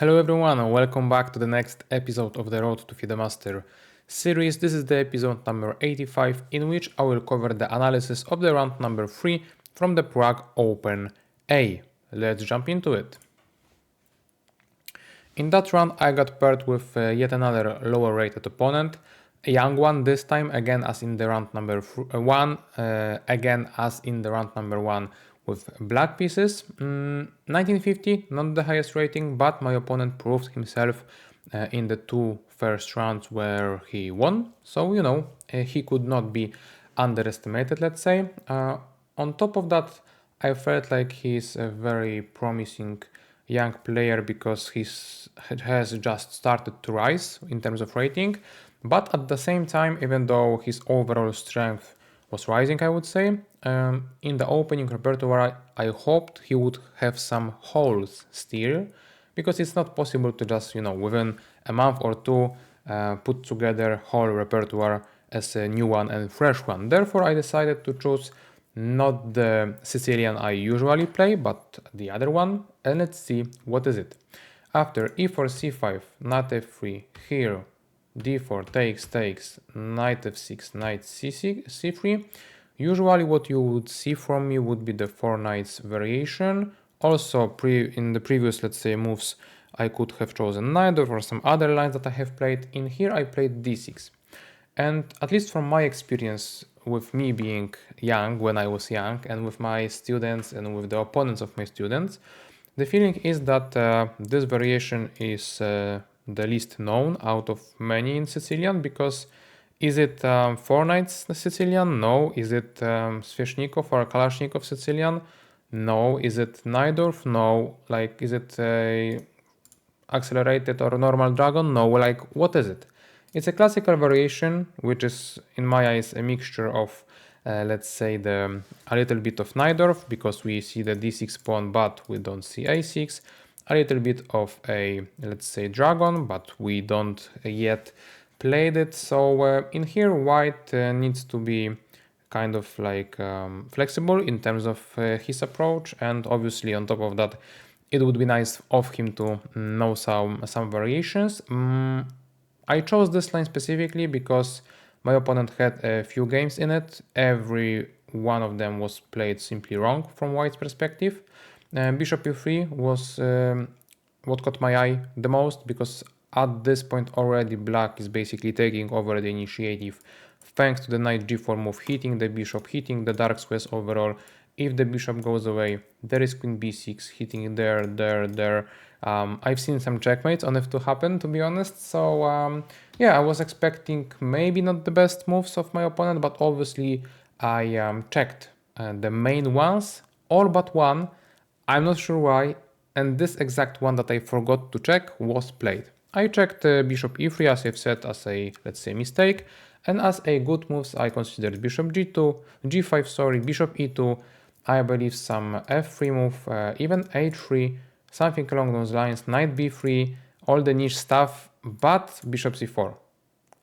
Hello everyone and welcome back to the next episode of the Road to the Master series. This is the episode number 85 in which I will cover the analysis of the round number 3 from the Prague Open A. Let's jump into it. In that round I got paired with yet another lower rated opponent, a young one this time, again as in the round number 1, with black pieces. 1950, not the highest rating, but my opponent proved himself in the two first rounds where he won. So, he could not be underestimated, let's say. On top of that, I felt like he's a very promising young player because he has just started to rise in terms of rating. But at the same time, even though his overall strength was rising, I would say, in the opening repertoire, I hoped he would have some holes still, because it's not possible to just, within a month or two, put together whole repertoire as a new one and fresh one. Therefore, I decided to choose not the Sicilian I usually play, but the other one, and let's see what is it. After e4, c5, knight f3, here d4 takes, knight f6, knight c6, c3. Usually what you would see from me would be the 4 knights variation. Also in the previous, let's say, moves, I could have chosen knight or some other lines that I have played. In here I played d6. And at least from my experience with me being young when I was young, and with my students and with the opponents of my students, the feeling is that this variation is the least known out of many in Sicilian, because is it 4 knights Sicilian? No. Is it Sveshnikov or Kalashnikov Sicilian? No. Is it Najdorf? No. Like, is it accelerated or normal dragon? No. Like, what is it? It's a classical variation, which is, in my eyes, a mixture of, let's say, a little bit of Najdorf, because we see the d6 pawn, but we don't see a6. A little bit of a, let's say, dragon, but we don't yet played it. So in here, white needs to be kind of like flexible in terms of his approach, and obviously on top of that, it would be nice of him to know some variations. I chose this line specifically because my opponent had a few games in it. Every one of them was played simply wrong from white's perspective. Bishop e3 was what caught my eye the most, because at this point already black is basically taking over the initiative thanks to the knight g4 move, hitting the bishop, hitting the dark squares overall. If the bishop goes away, there is queen b6, hitting there. I've seen some checkmates on f2 happen, to be honest. So yeah, I was expecting maybe not the best moves of my opponent, but obviously I checked the main ones, all but one. I'm not sure why, and this exact one that I forgot to check was played. I checked bishop e3, as I've said, as a, let's say, mistake, and as a good moves I considered bishop g5, sorry, bishop e2, I believe some f3 move, even h3, something along those lines, knight b3, all the niche stuff, but bishop c4.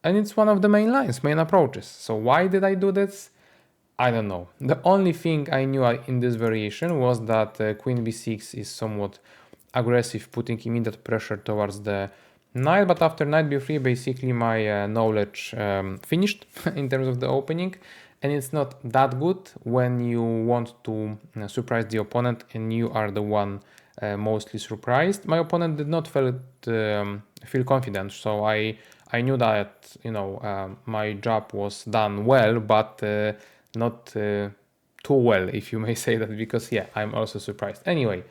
And it's one of the main lines, main approaches. So why did I do this? I don't know. The only thing I knew in this variation was that queen b6 is somewhat aggressive, putting immediate pressure towards the knight, but after knight b3, basically my knowledge finished in terms of the opening, and it's not that good when you want to surprise the opponent and you are the one mostly surprised. My opponent did not feel confident, so I knew that my job was done well, but not too well, if you may say that, because yeah, I'm also surprised. Anyway,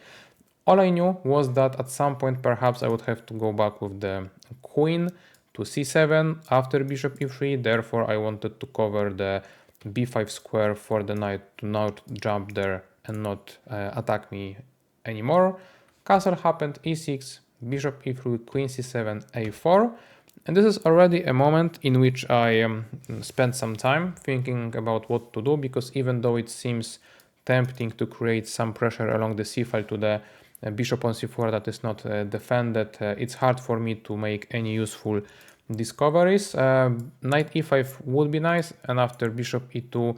all I knew was that at some point perhaps I would have to go back with the queen to c7 after bishop e3, therefore I wanted to cover the b5 square for the knight to not jump there and not attack me anymore. Castle happened, e6, bishop e3, queen c7, a4. And this is already a moment in which I spent some time thinking about what to do, because even though it seems tempting to create some pressure along the c file to the bishop on c4 that is not defended, it's hard for me to make any useful discoveries. Knight e5 would be nice, and after bishop e2,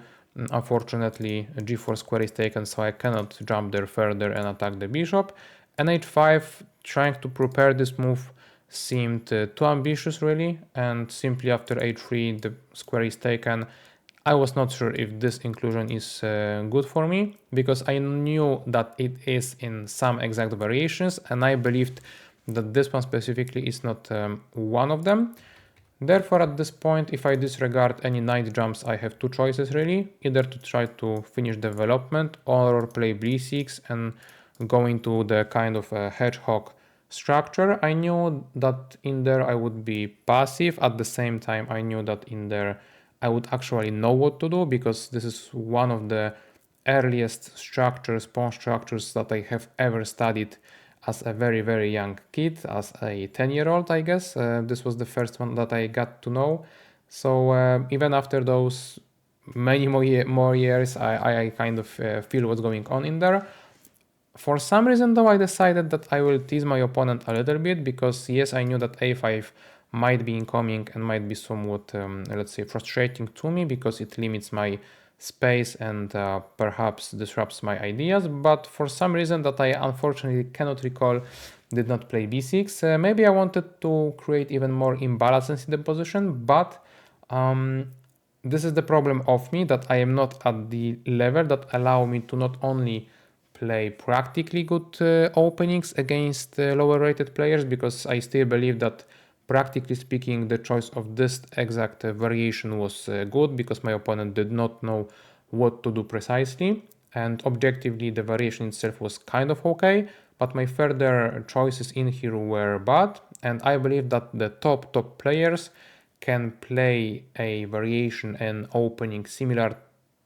unfortunately g4 square is taken, so I cannot jump there further and attack the bishop. h5, trying to prepare this move seemed too ambitious really, and simply after h3 the square is taken. I was not sure if this inclusion is good for me, because I knew that it is in some exact variations, and I believed that this one specifically is not one of them. Therefore, at this point, if I disregard any knight jumps, I have two choices really, either to try to finish development or play b6 and go into the kind of a hedgehog structure. I knew that in there I would be passive. At the same time, I knew that in there I would actually know what to do, because this is one of the earliest structures, pawn structures that I have ever studied as a very, very young kid, as a 10-year-old, I guess. This was the first one that I got to know. So even after those many more years, I kind of feel what's going on in there. For some reason though, I decided that I will tease my opponent a little bit, because yes, I knew that a5 might be incoming and might be somewhat, let's say, frustrating to me, because it limits my space and perhaps disrupts my ideas. But for some reason that I unfortunately cannot recall, did not play b6. Maybe I wanted to create even more imbalances in the position, but this is the problem of me, that I am not at the level that allow me to not only play practically good openings against lower rated players, because I still believe that practically speaking the choice of this exact variation was good, because my opponent did not know what to do precisely, and objectively the variation itself was kind of okay, but my further choices in here were bad. And I believe that the top players can play a variation and opening similar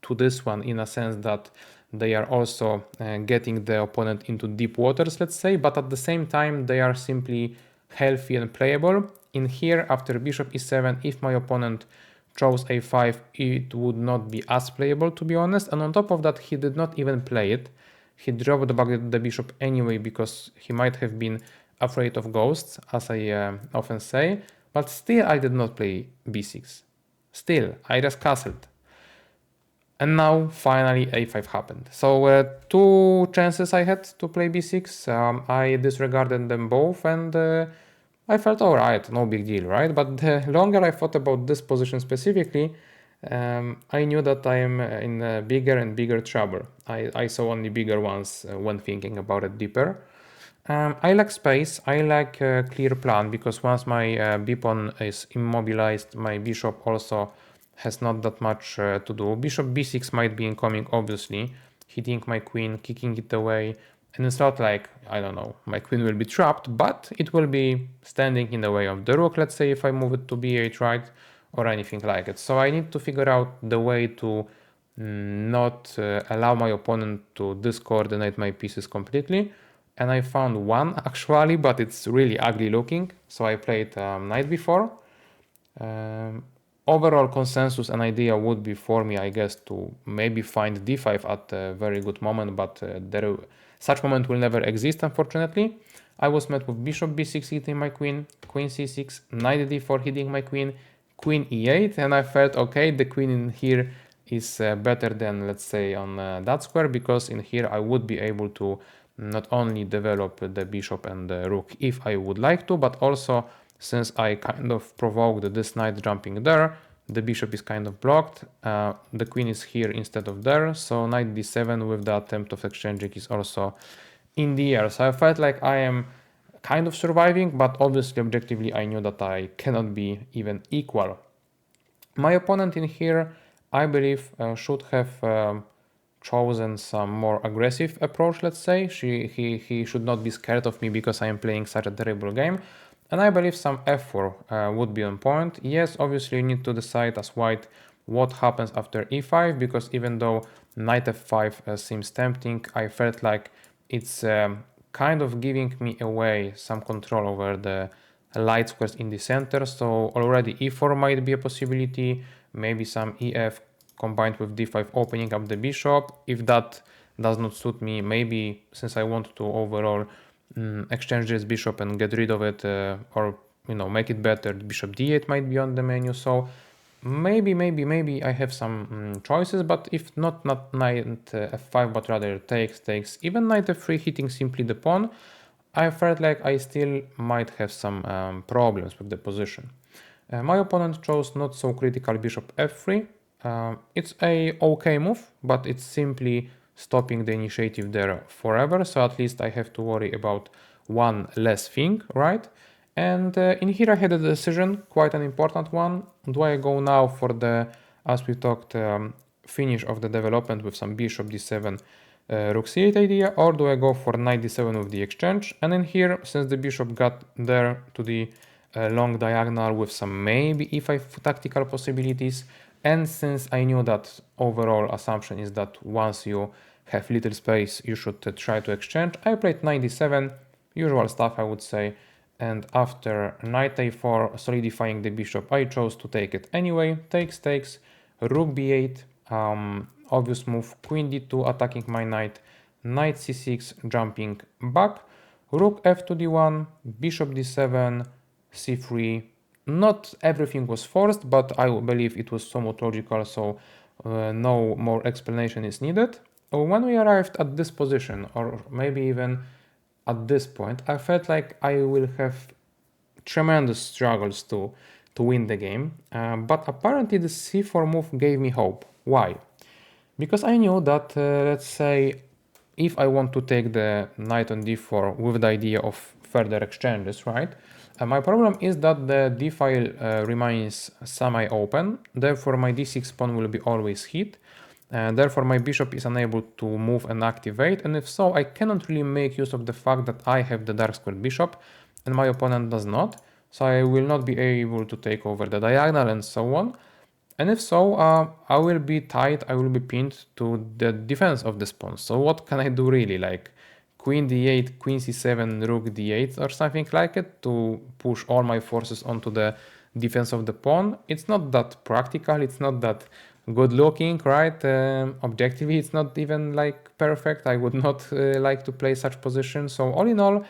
to this one, in a sense that they are also getting the opponent into deep waters, let's say, but at the same time they are simply healthy and playable. In here, after bishop e7, if my opponent chose a5, it would not be as playable, to be honest. And on top of that, he did not even play it. He dropped back the bishop anyway, because he might have been afraid of ghosts, as I often say. But still, I did not play b6. Still, I just castled. And now finally a5 happened. So two chances I had to play b6. I disregarded them both, and I felt alright, no big deal, right? But the longer I thought about this position specifically, I knew that I am in bigger and bigger trouble. I saw only bigger ones when thinking about it deeper. I like space, I like a clear plan, because once my b-pawn is immobilized, my bishop also has not that much to do. Bishop b6 might be incoming, obviously, hitting my queen, kicking it away, and it's not like, I don't know, my queen will be trapped, but it will be standing in the way of the rook, let's say, if I move it to b8, right, or anything like it. So I need to figure out the way to not allow my opponent to discoordinate my pieces completely. And I found one actually, but it's really ugly looking, so I played knight b4. Overall consensus and idea would be for me, I guess, to maybe find d5 at a very good moment, but such moment will never exist, unfortunately. I was met with bishop b6 hitting my queen, queen c6, knight d4 hitting my queen, queen e8, and I felt, okay, the queen in here is better than, let's say, on that square, because in here I would be able to not only develop the bishop and the rook if I would like to, but also, since I kind of provoked this knight jumping there, the bishop is kind of blocked, the queen is here instead of there, so knight d7 with the attempt of exchanging is also in the air. So I felt like I am kind of surviving, but obviously objectively I knew that I cannot be even equal. My opponent in here, I believe, should have chosen some more aggressive approach, let's say. He should not be scared of me because I am playing such a terrible game. And I believe some f4 would be on point. Yes, obviously you need to decide as white what happens after e5, because even though knight f5 seems tempting, I felt like it's kind of giving me away some control over the light squares in the center. So already e4 might be a possibility, maybe some ef combined with d5 opening up the bishop. If that does not suit me, maybe since I want to overall exchange this bishop and get rid of it, or make it better, bishop d8 might be on the menu. So maybe I have some choices, but if not knight f5, but rather takes, even knight f3 hitting simply the pawn, I felt like I still might have some problems with the position. My opponent chose not so critical bishop f3. It's a okay move, but it's simply stopping the initiative there forever, so at least I have to worry about one less thing, right? And in here I had a decision, quite an important one. Do I go now for the, as we talked, finish of the development with some bishop d7 rook c8 idea, or do I go for knight d7 with the exchange? And in here, since the bishop got there to the long diagonal with some maybe e5 tactical possibilities, and since I knew that overall assumption is that once you have little space, you should try to exchange, I played knight d7, usual stuff I would say, and after knight a4 solidifying the bishop, I chose to take it anyway. Takes, rook b8, obvious move, queen d2 attacking my knight, knight c6 jumping back, rook f2 d1, bishop d7, c3. Not everything was forced, but I believe it was somewhat logical, so no more explanation is needed. When we arrived at this position, or maybe even at this point, I felt like I will have tremendous struggles to win the game, but apparently the c4 move gave me hope. Why? Because I knew that, let's say, if I want to take the knight on d4 with the idea of further exchanges, right? My problem is that the d file remains semi-open, therefore my d6 pawn will be always hit, and therefore my bishop is unable to move and activate, and if so, I cannot really make use of the fact that I have the dark square bishop and my opponent does not, so I will not be able to take over the diagonal and so on. And if so, I will be tied, I will be pinned to the defense of this pawn. So what can I do really? Like queen d8, queen c7, rook d8 or something like it to push all my forces onto the defense of the pawn. It's not that practical, it's not that good looking, right? Objectively, it's not even like perfect. I would not like to play such position. So all in all,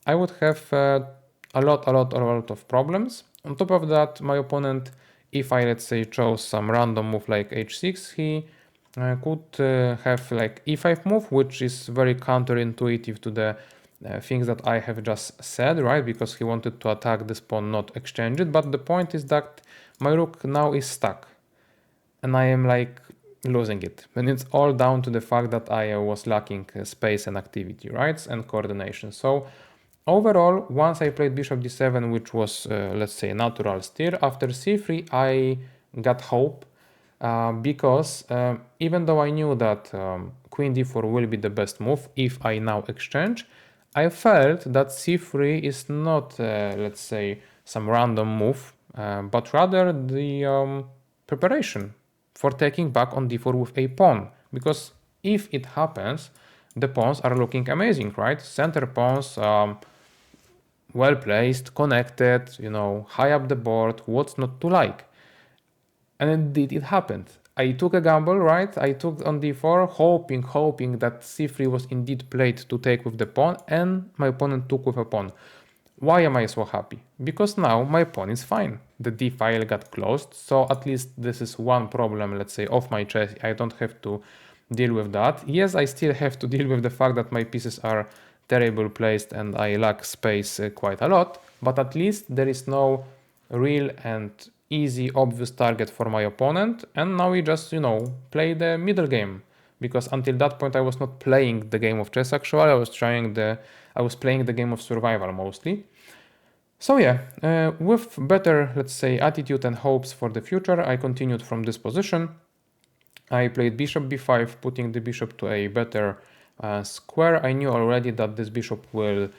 I would have a lot of problems. On top of that, my opponent, if I, let's say, chose some random move like h6, he could have like e5 move, which is very counterintuitive to the things that I have just said, right? Because he wanted to attack this pawn, not exchange it. But the point is that my rook now is stuck and I am like losing it. And it's all down to the fact that I was lacking space and activity, right? And coordination. So overall, once I played bishop d7, which was, let's say, natural steer, after c3, I got hope because even though I knew that queen d4 will be the best move if I now exchange, I felt that c3 is not, let's say, some random move, but rather the preparation for taking back on d4 with a pawn. Because if it happens, the pawns are looking amazing, right? Center pawns, well placed, connected, you know, high up the board, what's not to like? And indeed it happened. I took a gamble, right? I took on d4, hoping that c3 was indeed played to take with the pawn, and my opponent took with a pawn. Why am I so happy? Because now my pawn is fine. The d file got closed, so at least this is one problem, let's say, of my chess. I don't have to deal with that. Yes, I still have to deal with the fact that my pieces are terrible placed and I lack space quite a lot, but at least there is no real and easy, obvious target for my opponent, and now we just, you know, play the middle game. Because until that point I was not playing the game of chess actually, I was playing the game of survival mostly. So yeah, with better, let's say, attitude and hopes for the future, I continued from this position. I played bishop b5, putting the bishop to a better square. I knew already that this bishop will,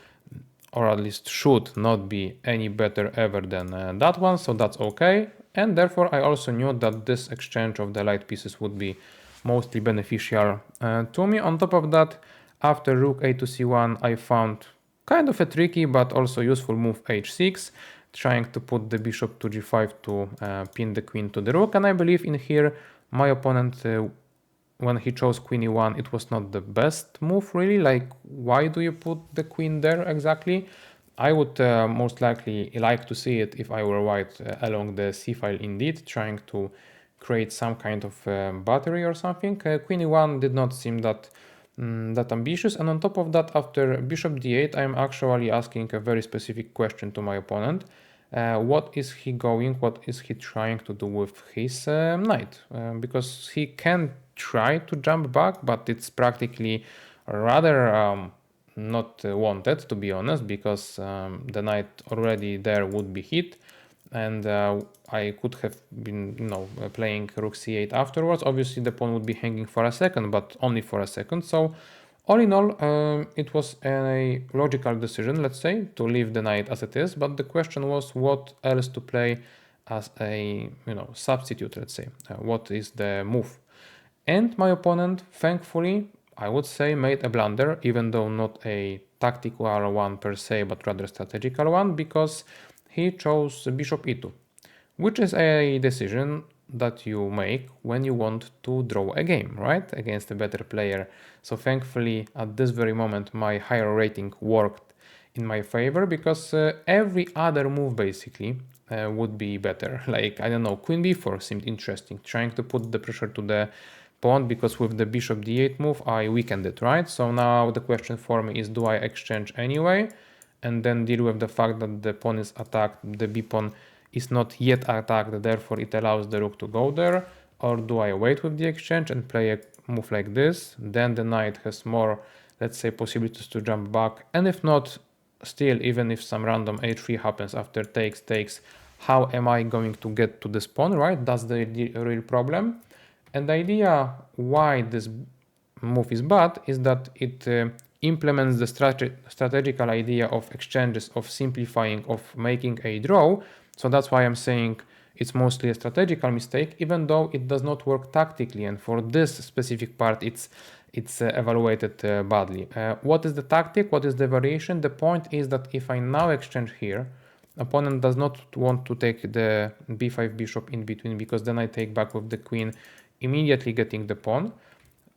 or at least should not be any better ever than that one, so that's okay. And therefore I also knew that this exchange of the light pieces would be mostly beneficial to me. On top of that, after rook a to c1, I found kind of a tricky but also useful move h6, trying to put the bishop to g5 to pin the queen to the rook. And I believe in here my opponent, when he chose queen e1, it was not the best move really. Like, why do you put the queen there exactly? I would most likely like to see it if I were white along the c file indeed, trying to create some kind of battery or something. Queen e1 did not seem that that ambitious. And on top of that, after bishop d8, I'm actually asking a very specific question to my opponent. What is he going, what is he trying to do with his knight? Because he can try to jump back, but it's practically rather not wanted, to be honest, because the knight already there would be hit, and I could have been, playing rook c8 afterwards. Obviously, the pawn would be hanging for a second, but only for a second. So, all in all, it was a logical decision, let's say, to leave the knight as it is. But the question was, what else to play as a, substitute, let's say. What is the move? And my opponent, thankfully, I would say, made a blunder, even though not a tactical one per se, but rather strategical one, because he chose bishop e2, which is a decision that you make when you want to draw a game, right, against a better player. So thankfully, at this very moment, my higher rating worked in my favor, because every other move basically would be better. Like, I don't know, queen b4 seemed interesting, trying to put the pressure to the pawn, because with the bishop d8 move I weakened it, right? So now the question for me is, do I exchange anyway and then deal with the fact that the pawn is attacked, the b pawn is not yet attacked, therefore it allows the rook to go there, or do I wait with the exchange and play a move like this? Then the knight has more, let's say, possibilities to jump back, and if not, still, even if some random a3 happens after takes, how am I going to get to this pawn, right? That's the real problem. And the idea why this move is bad is that it implements the strategical idea of exchanges, of simplifying, of making a draw. So that's why I'm saying it's mostly a strategical mistake, even though it does not work tactically. And for this specific part, it's evaluated badly. What is the tactic? What is the variation? The point is that if I now exchange here, opponent does not want to take the b5 bishop in between, because then I take back with the queen, immediately getting the pawn.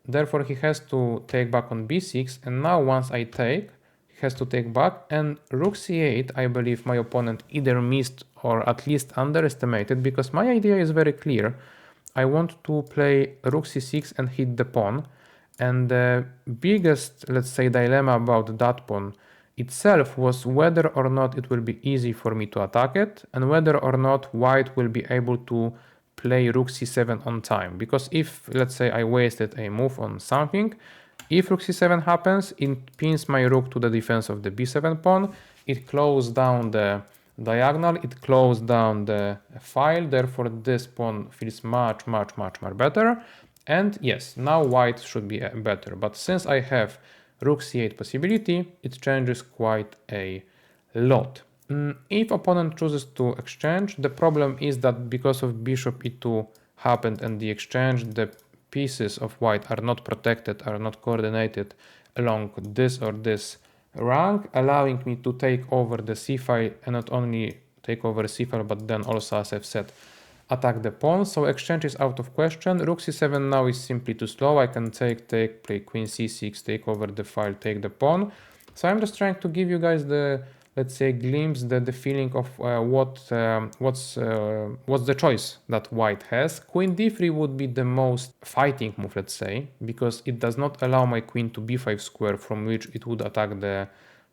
Therefore, he has to take back on b6, and now once I take, he has to take back, and rook c8, I believe my opponent either missed or at least underestimated, because my idea is very clear. I want to play rook c6 and hit the pawn, and the biggest, let's say, dilemma about that pawn itself was whether or not it will be easy for me to attack it, and whether or not white will be able to play rook c7 on time. Because if, let's say, I wasted a move on something, if rook c7 happens, it pins my rook to the defense of the b7 pawn, it closes down the diagonal, it closed down the file, therefore this pawn feels much better. And yes, now white should be better, but since I have rook c8 possibility, it changes quite a lot. If opponent chooses to exchange, the problem is that because of bishop e2 happened and the exchange, the pieces of white are not protected, are not coordinated along this or this rank, allowing me to take over the c-file, and not only take over c-file, but then also, as I've said, attack the pawn. So exchange is out of question. Rook c7 now is simply too slow. I can take, play queen c6, take over the file, take the pawn. So I'm just trying to give you guys the, let's say, glimpse, the feeling of what's the choice that white has. Queen d3 would be the most fighting move, let's say, because it does not allow my queen to b5 square, from which it would attack the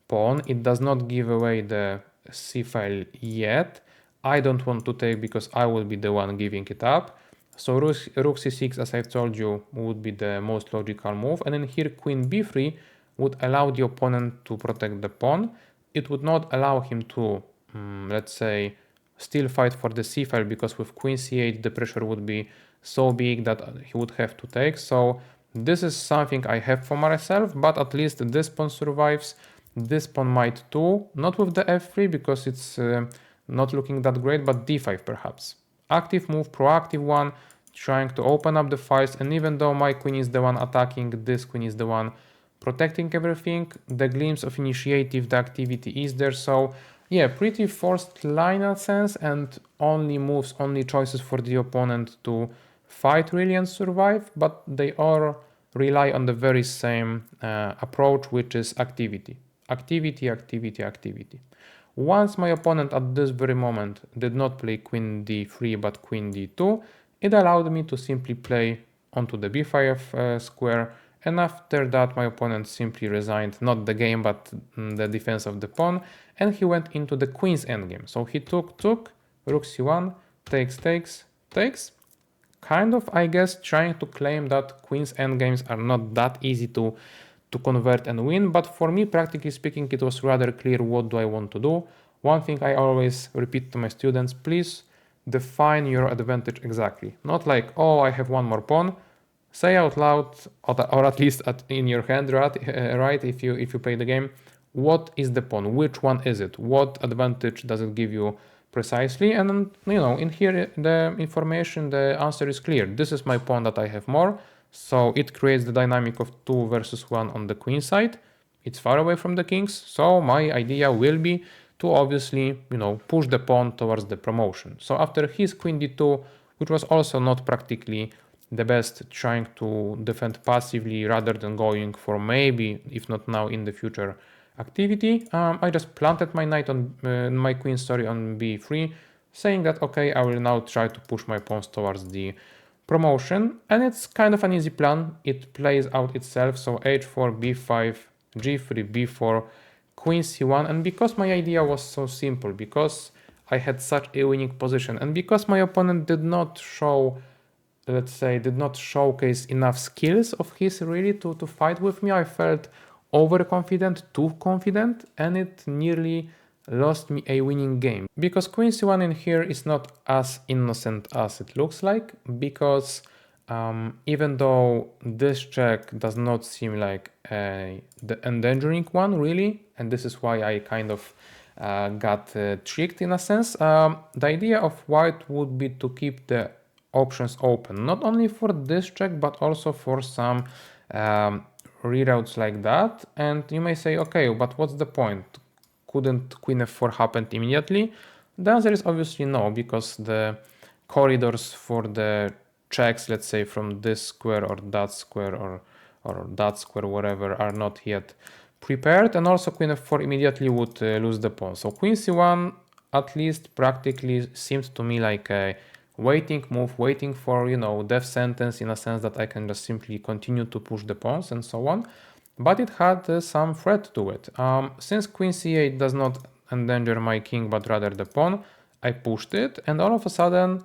pawn. It does not give away the c-file yet. I don't want to take, because I will be the one giving it up. So rook c6, as I've told you, would be the most logical move. And then here queen b3 would allow the opponent to protect the pawn. It would not allow him to, let's say, still fight for the c-file, because with queen c8 the pressure would be so big that he would have to take. So this is something I have for myself, but at least this pawn survives. This pawn might too, not with the f3, because it's not looking that great, but d5 perhaps. Active move, proactive one, trying to open up the files, and even though my queen is the one attacking, this queen is the one protecting everything. The glimpse of initiative, the activity is there. So yeah, pretty forced line in a sense, and only moves, only choices for the opponent to fight really and survive, but they all rely on the very same approach, which is activity. Activity. Once my opponent at this very moment did not play queen d3 but queen d2, it allowed me to simply play onto the b5 square and after that my opponent simply resigned, not the game but the defense of the pawn, and he went into the queen's endgame. So he took, rook c1, takes, kind of, I guess, trying to claim that queen's endgames are not that easy to convert and win, but for me, practically speaking, it was rather clear what do I want to do. One thing I always repeat to my students, please define your advantage exactly. Not like, oh, I have one more pawn. Say out loud, or at least in your hand, right? If you play the game, what is the pawn? Which one is it? What advantage does it give you precisely? And in here, the information, the answer is clear. This is my pawn that I have more. So it creates the dynamic of 2 versus 1 on the queen side. It's far away from the kings. So my idea will be to obviously, push the pawn towards the promotion. So after his queen d2, which was also not practically the best, trying to defend passively rather than going for maybe, if not now, in the future activity, I just planted my knight on my queen, on b3, saying that okay, I will now try to push my pawns towards the promotion, and it's kind of an easy plan. It plays out itself. So h4, b5, g3, b4, queen c1, and because my idea was so simple, because I had such a winning position, and because my opponent did not show, let's say, did not showcase enough skills of his really to fight with me, I felt overconfident, too confident, and it nearly lost me a winning game. Because queen c1 in here is not as innocent as it looks like, because even though this check does not seem like the endangering one really, and this is why I kind of got tricked in a sense, the idea of white would be to keep the options open, not only for this check but also for some reroutes like that. And you may say, okay, but what's the point? Couldn't queen f4 happen immediately? The answer is obviously no, because the corridors for the checks, let's say from this square or that square or that square, whatever, are not yet prepared, and also queen f4 immediately would lose the pawn. So queen c1 at least practically seems to me like a waiting move, waiting for, death sentence, in a sense that I can just simply continue to push the pawns and so on. But it had some threat to it. Since queen c8 does not endanger my king but rather the pawn, I pushed it, and all of a sudden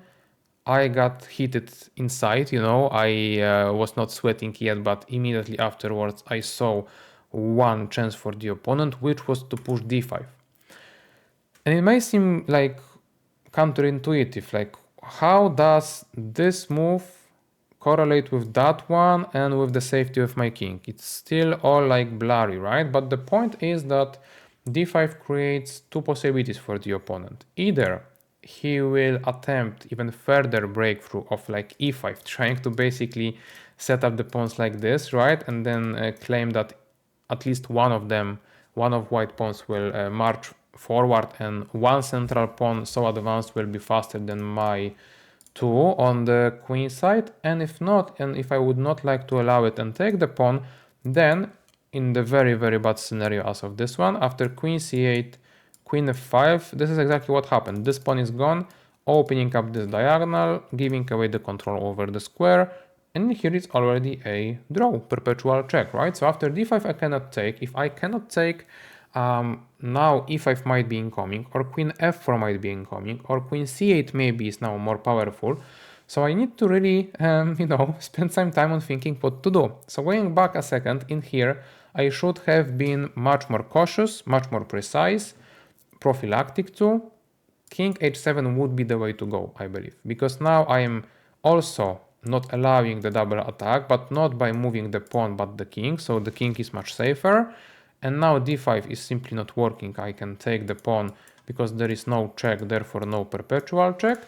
I got heated inside. I was not sweating yet, but immediately afterwards I saw one chance for the opponent, which was to push d5. And it may seem like counterintuitive, like how does this move correlate with that one and with the safety of my king? It's still all like blurry, right? But the point is that d5 creates two possibilities for the opponent. Either he will attempt even further breakthrough of like e5, trying to basically set up the pawns like this, right? And then claim that at least one of white pawns will march forward, and one central pawn so advanced will be faster than my two on the queen side. And if not, and if I would not like to allow it and take the pawn, then in the very, very bad scenario as of this one, after queen c8, queen f5, this is exactly what happened. This pawn is gone, opening up this diagonal, giving away the control over the square, and here it's already a draw, perpetual check, right? So after d5 I cannot take. If I cannot take, now e5 might be incoming, or queen f4 might be incoming, or queen c8 maybe is now more powerful. So I need to really, spend some time on thinking what to do. So going back a second, in here, I should have been much more cautious, much more precise, prophylactic too. King h7 would be the way to go, I believe, because now I am also not allowing the double attack, but not by moving the pawn, but the king. So the king is much safer. And now d5 is simply not working. I can take the pawn because there is no check, therefore no perpetual check.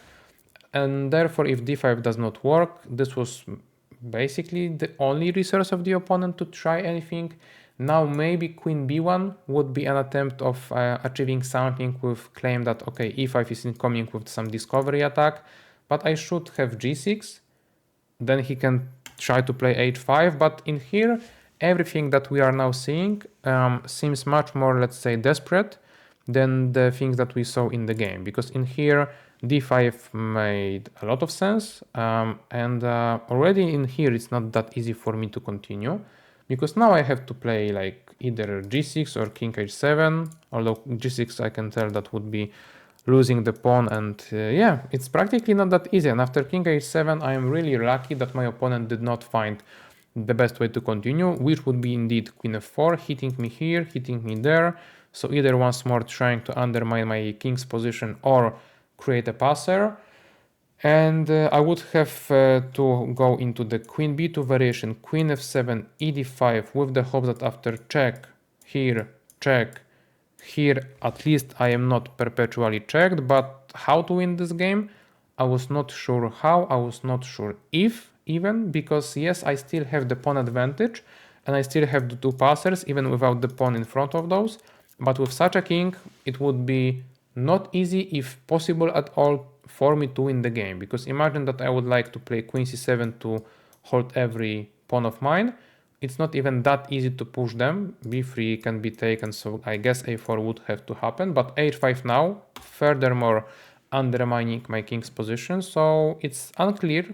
And therefore, if d5 does not work, this was basically the only resource of the opponent to try anything. Now maybe queen b1 would be an attempt of achieving something with claim that, okay, e5 is incoming with some discovery attack, but I should have g6. Then he can try to play h5, but in here, everything that we are now seeing seems much more, let's say, desperate than the things that we saw in the game. Because in here, d5 made a lot of sense, and already in here, it's not that easy for me to continue. because now I have to play like either g6 or king h7, although g6 I can tell that would be losing the pawn, and yeah, it's practically not that easy. And after king h7 I am really lucky that my opponent did not find the best way to continue, which would be indeed queen f4, hitting me here, hitting me there. So either once more trying to undermine my king's position or create a passer. And I would have to go into the queen b2 variation, queen f7, ed5, with the hope that after check, here, check, here, at least I am not perpetually checked. But how to win this game? I was not sure how, I was not sure if even, because yes, I still have the pawn advantage and I still have the two passers even without the pawn in front of those. But with such a king, it would be not easy, if possible at all, for me to win the game. Because imagine that I would like to play queen c7 to hold every pawn of mine. It's not even that easy to push them. b3 can be taken, so I guess a4 would have to happen. But h5 now, furthermore undermining my king's position. So it's unclear.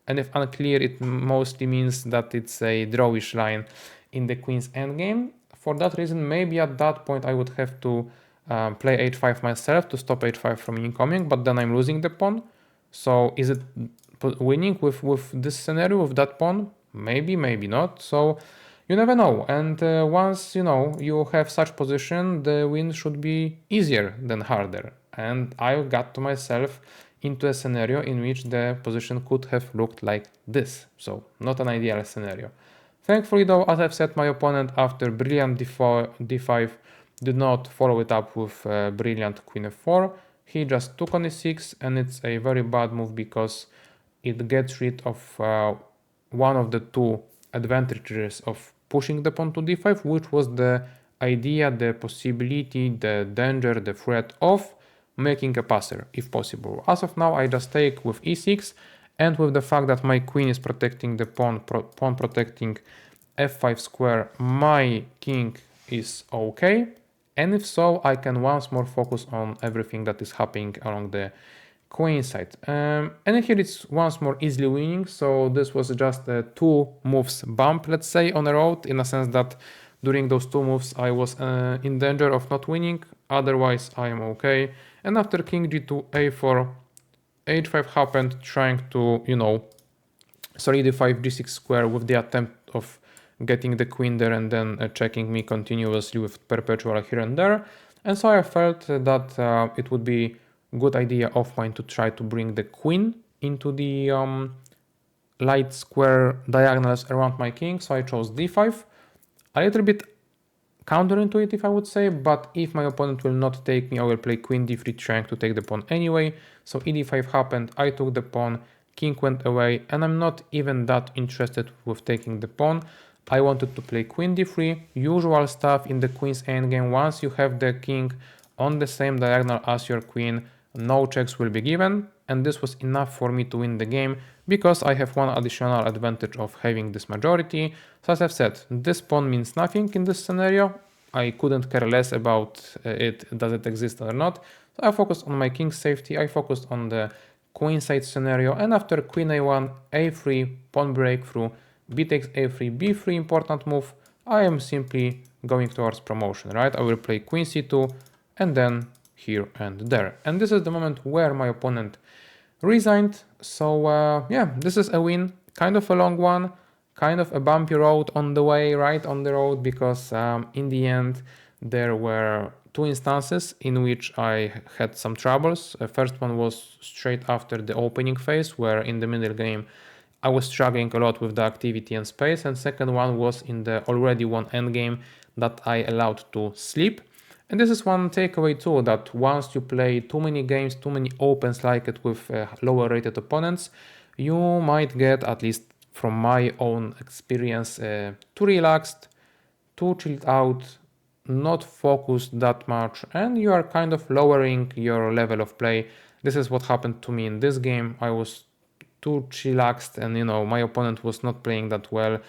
And if unclear, it mostly means that it's a drawish line in the queen's endgame. For that reason, maybe at that point I would have to play h5 myself to stop h5 from incoming, but then I'm losing the pawn. So is it winning with this scenario, with that pawn? Maybe, maybe not. So you never know. And once you have such position, the win should be easier than harder. And I got to myself into a scenario in which the position could have looked like this. So not an ideal scenario. Thankfully though, as I've said, my opponent after brilliant d5 did not follow it up with brilliant queen f4. He just took on e6, and it's a very bad move because it gets rid of one of the two advantages of pushing the pawn to d5, which was the idea, the possibility, the danger, the threat of making a passer, if possible. As of now, I just take with e6, and with the fact that my queen is protecting the pawn protecting f5 square, my king is okay. And if so, I can once more focus on everything that is happening along the queen side. And here it's once more easily winning. So this was just a 2 moves bump, let's say, on the road, in a sense that during those 2 moves I was in danger of not winning. Otherwise, I am okay. And after king g2, a4, h5 happened, trying to, solidify g6 square with the attempt of getting the queen there and then checking me continuously with perpetual here and there. And so I felt that it would be a good idea of mine to try to bring the queen into the light square diagonals around my king. So I chose d5. A little bit counterintuitive, I would say, but if my opponent will not take me, I will play queen d3 trying to take the pawn anyway. So ed5 happened, I took the pawn, king went away, and I'm not even that interested with taking the pawn. I wanted to play queen d3, usual stuff in the queen's endgame. Once you have the king on the same diagonal as your queen, no checks will be given, and this was enough for me to win the game because I have one additional advantage of having this majority. So as I've said, this pawn means nothing in this scenario. I couldn't care less about it, does it exist or not. So I focused on my king's safety, I focused on the queen side scenario, and after queen a1, a3, pawn breakthrough, b takes a3, b3, important move, I am simply going towards promotion, right? I will play queen c2 and then here and there. And this is the moment where my opponent resigned. So yeah, this is a win, kind of a long one, kind of a bumpy road on the way, right on the road, because in the end there were 2 instances in which I had some troubles. First one was straight after the opening phase, where in the middle game I was struggling a lot with the activity and space, and second one was in the already won endgame that I allowed to sleep. And this is one takeaway too, that once you play too many games, too many opens like it with lower rated opponents, you might get, at least from my own experience, too relaxed, too chilled out, not focused that much, and you are kind of lowering your level of play. This is what happened to me in this game. I was too chillaxed, and my opponent was not playing that well.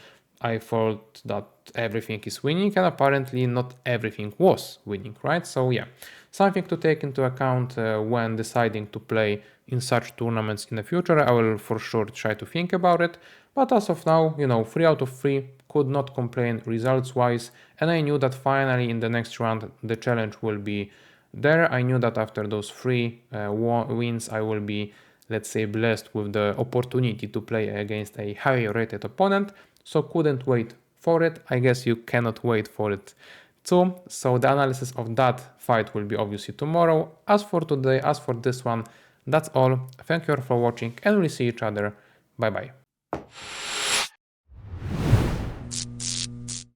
I thought that everything is winning, and apparently not everything was winning, right? So yeah, something to take into account when deciding to play in such tournaments in the future. I will for sure try to think about it. But as of now, 3 out of 3, could not complain results wise, and I knew that finally in the next round the challenge will be there. I knew that after those 3 wins I will be, let's say, blessed with the opportunity to play against a higher rated opponent, so couldn't wait for it. I guess you cannot wait for it too, so the analysis of that fight will be obviously tomorrow. As for today, as for this one, that's all. Thank you all for watching, and we'll see each other. Bye bye.